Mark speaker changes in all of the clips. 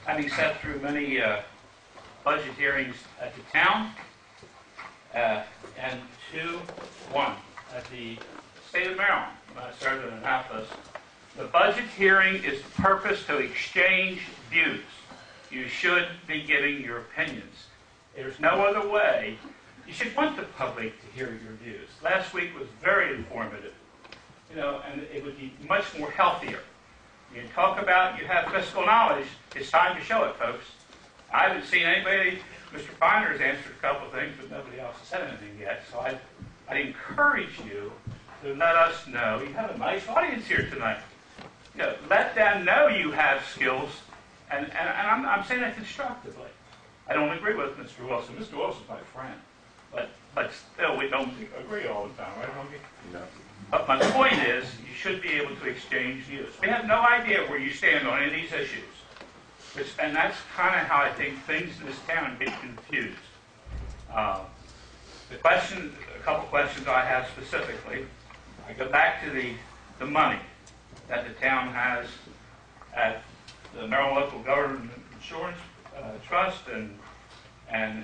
Speaker 1: having sat through many budget hearings at the town, and one at the state of Maryland, when I served in Annapolis. The budget hearing is the purpose to exchange views. You should be giving your opinions. There's no other way. You should want the public to hear your views. Last week was very informative, and it would be much more healthier. You talk about you have fiscal knowledge. It's time to show it, folks. I haven't seen anybody. Mr. Feiner has answered a couple of things, but nobody else has said anything yet. So I encourage you to let us know. You have a nice audience here tonight. Let them know you have skills, and I'm saying that constructively. I don't agree with Mr. Wilson. Mr. Wilson's my friend, but still we don't agree all the time, right, Honky?
Speaker 2: No.
Speaker 1: But my point is, you should be able to exchange views. We have no idea where you stand on any of these issues, and that's kind of how I think things in this town get confused. A couple questions I have specifically. I go back to the money that the town has at the Maryland Local Government Insurance Trust and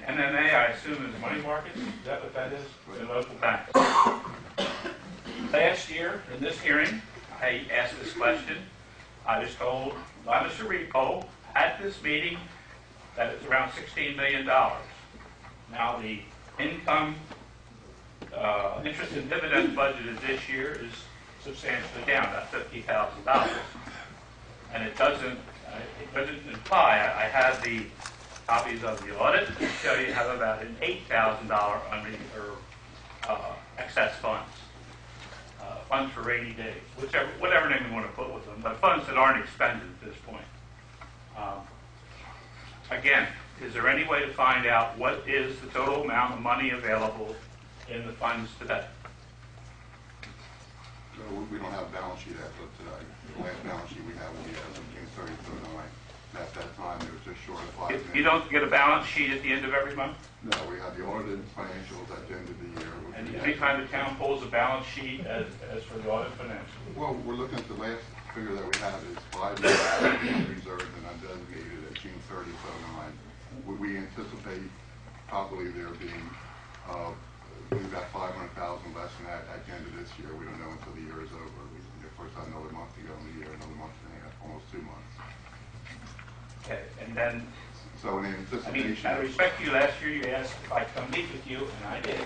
Speaker 1: MMA, I assume, is money markets. Is that what that is? The local banks. Last year, in this hearing, I asked this question. I was told by Mr. Repo at this meeting that it's around $16 million. Now, the income, interest and dividend budgeted this year is substantially down, about $50,000. And it doesn't imply, I have the copies of the audit to show you have about an $8,000 excess funds. Funds for rainy days, whatever name you want to put with them, but funds that aren't expended at this point. Again, is there any way to find out what is the total amount of money available in the funds today?
Speaker 2: No, we don't have a balance sheet as of today. The last balance sheet we have will be as of June 30th, 2009. At that time, it was just short of $5 million.
Speaker 1: You don't get a balance sheet at the end of every month?
Speaker 2: No, we have the audited financials at the end of the year.
Speaker 1: And anytime the town pulls a balance sheet as for the audit financials?
Speaker 2: Well, we're looking at the last figure that we have is $5 million reserved and undesignated at June 30th, 2009. Would we anticipate probably there being about $500,000 less than that at the end of this year? We don't know until the year is over. Of course, another month to go in the year, another month and a half, almost 2 months.
Speaker 1: Okay, and then,
Speaker 2: so in anticipation,
Speaker 1: I respect you. Last year you asked if I'd come meet with you, and I did.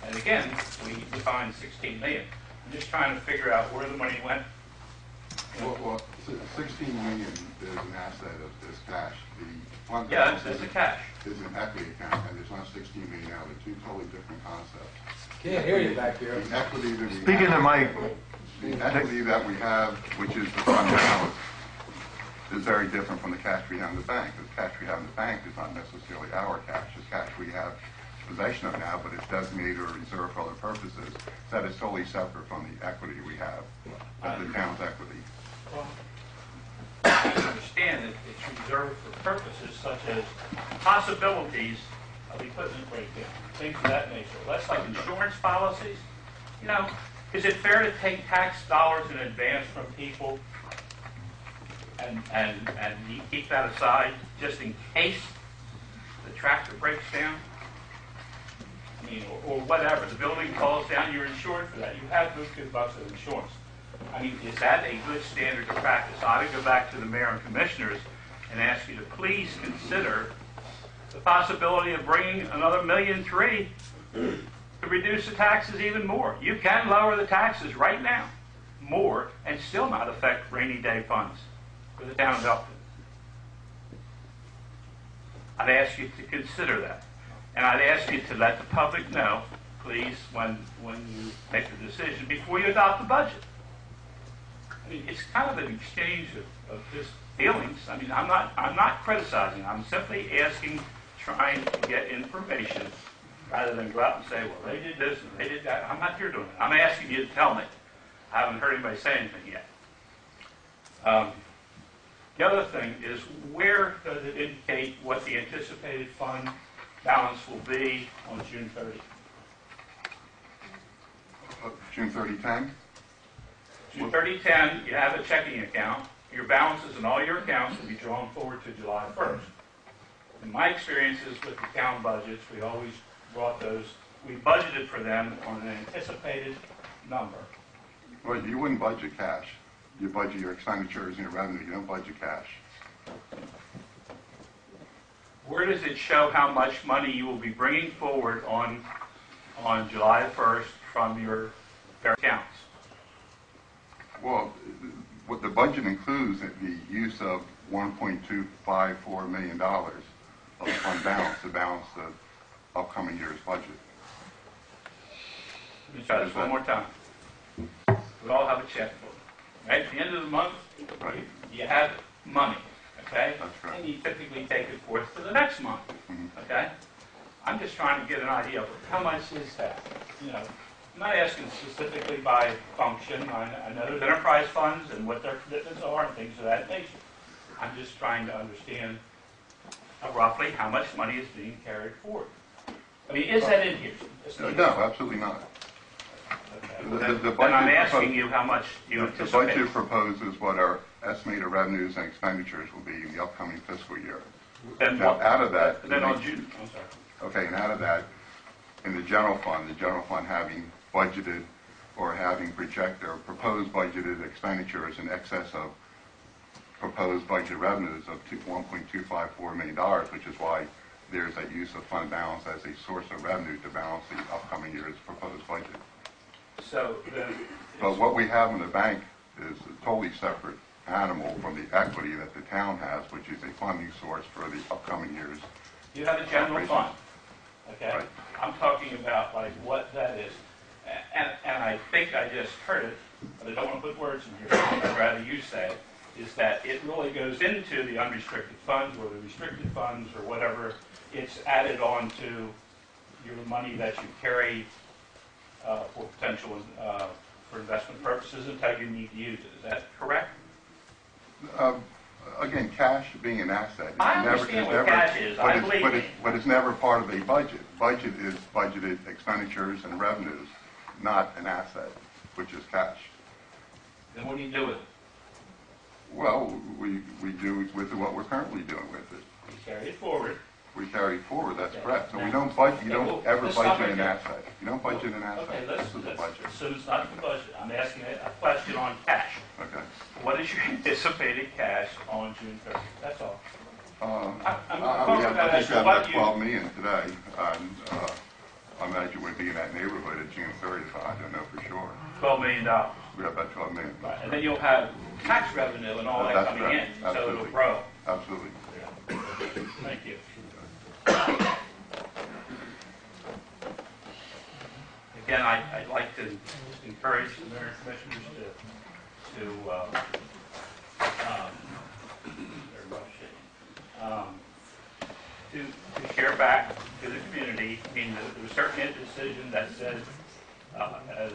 Speaker 1: And again, we defined $16 million. I'm just trying to figure out where the money went.
Speaker 2: Well, $16 million is an asset of this cash. The fund
Speaker 1: balance is a cash.
Speaker 2: Is an equity account, and there's not $16 million now. They're two totally different concepts.
Speaker 3: Can't hear you back there.
Speaker 2: The equity that we
Speaker 4: Speaking
Speaker 2: have,
Speaker 4: to Mike.
Speaker 2: The equity that we have, which is the fund balance, is very different from the cash we have in the bank. The cash we have in the bank is not necessarily our cash. It's cash we have possession of now, but it's designated or reserved for other purposes. That is totally separate from the equity we have, the town's equity.
Speaker 1: Well, I understand that it's reserved for purposes such as possibilities of equipment breakdown, things of that nature. Less like insurance policies. Is it fair to take tax dollars in advance from people and you keep that aside just in case the tractor breaks down? I mean, or whatever. The building falls down, you're insured for that. You have those good bucks of insurance. I mean, is that a good standard of practice? I would go back to the mayor and commissioners and ask you to please consider the possibility of bringing another $1.3 million to reduce the taxes even more. You can lower the taxes right now more and still not affect rainy day funds for the town of Elkton. I'd ask you to consider that. And I'd ask you to let the public know, please, when you make the decision before you adopt the budget. I mean, it's kind of an exchange of just feelings. I mean, I'm not criticizing. I'm simply asking, trying to get information rather than go out and say, well, they did this and they did that. I'm not here doing it. I'm asking you to tell me. I haven't heard anybody say anything yet. The other thing is, where does it indicate what the anticipated fund balance will be on June 30th?
Speaker 2: June 30, 10?
Speaker 1: June 30, 10, you have a checking account your balances in all your accounts will be drawn forward to July 1st. In my experiences with the town budgets, we always brought those, we budgeted for them on an anticipated number.
Speaker 2: Well, you wouldn't budget cash. You budget your expenditures and your revenue. You don't budget cash.
Speaker 1: Where does it show how much money you will be bringing forward on July 1st from your various accounts?
Speaker 2: Well, what the budget includes is the use of $1.254 million of fund balance to balance the upcoming year's budget.
Speaker 1: Let me try this one more time. We all have a checkbook. Right? At the end of the month,
Speaker 2: Right.
Speaker 1: you have money, okay?
Speaker 2: That's correct.
Speaker 1: And you typically take it forth to the next month, okay? I'm just trying to get an idea of how much is that? You know, I'm not asking specifically by function. I know there's enterprise funds and what their commitments are and things of that nature. I'm just trying to understand roughly how much money is being carried forward. I mean, is that in here?
Speaker 2: No, absolutely not.
Speaker 1: Okay.
Speaker 2: The
Speaker 1: Then
Speaker 2: budget
Speaker 1: I'm asking
Speaker 2: proposed-
Speaker 1: you how much you
Speaker 2: The
Speaker 1: anticipate.
Speaker 2: budget proposes what our estimated revenues and expenditures will be in the upcoming fiscal year.
Speaker 1: Then
Speaker 2: Now,
Speaker 1: what?
Speaker 2: out of that,
Speaker 1: And then on June, I'm sorry.
Speaker 2: okay, and out of that, in the general fund having budgeted or having projected or proposed budgeted expenditures in excess of proposed budget revenues of $1.254 million, which is why there's a use of fund balance as a source of revenue to balance the upcoming year's proposed budget.
Speaker 1: So then,
Speaker 2: But what we have in the bank is a totally separate animal from the equity that the town has, which is a funding source for the upcoming years.
Speaker 1: you have a general fund, okay?
Speaker 2: Right.
Speaker 1: I'm talking about like what that is. And I think I just heard it, but I don't want to put words in your mouth. I'd rather you say it, is that it really goes into the unrestricted funds or the restricted funds or whatever. It's added on to your money that you carry for potential, for investment purposes until you need to use it. Is that correct?
Speaker 2: Again, cash being an asset.
Speaker 1: I understand what cash is. I believe you.
Speaker 2: But it's never part of a budget. Budget is budgeted expenditures and revenues, not an asset, which is cash.
Speaker 1: Then what do you do with it?
Speaker 2: Well, we do with what we're currently doing with it.
Speaker 1: You carry it forward.
Speaker 2: We carry it forward, that's
Speaker 1: Okay.
Speaker 2: correct. So we don't budget, you
Speaker 1: Okay,
Speaker 2: don't
Speaker 1: well,
Speaker 2: ever
Speaker 1: let's stop
Speaker 2: budget an
Speaker 1: right
Speaker 2: asset. You don't budget an asset.
Speaker 1: Okay,
Speaker 2: This is a budget.
Speaker 1: assume it's not the budget. I'm asking a question on cash.
Speaker 2: Okay.
Speaker 1: What is your anticipated cash on June 30th? That's all. I'm
Speaker 2: We
Speaker 1: talking
Speaker 2: have,
Speaker 1: about
Speaker 2: I
Speaker 1: as
Speaker 2: think
Speaker 1: to
Speaker 2: we have
Speaker 1: what
Speaker 2: about
Speaker 1: you,
Speaker 2: 12 million today. And I imagine we'd be in that neighborhood at June 30th. I don't know for sure.
Speaker 1: $12 million. Right.
Speaker 2: We have about 12 million.
Speaker 1: And then you'll have tax revenue and all that
Speaker 2: That's
Speaker 1: coming
Speaker 2: correct.
Speaker 1: in, so it'll
Speaker 2: Absolutely.
Speaker 1: grow.
Speaker 2: Absolutely.
Speaker 1: Thank you. Again, I'd like to encourage the mayor and commissioners to share back to the community. I mean, there was certainly a decision that said, as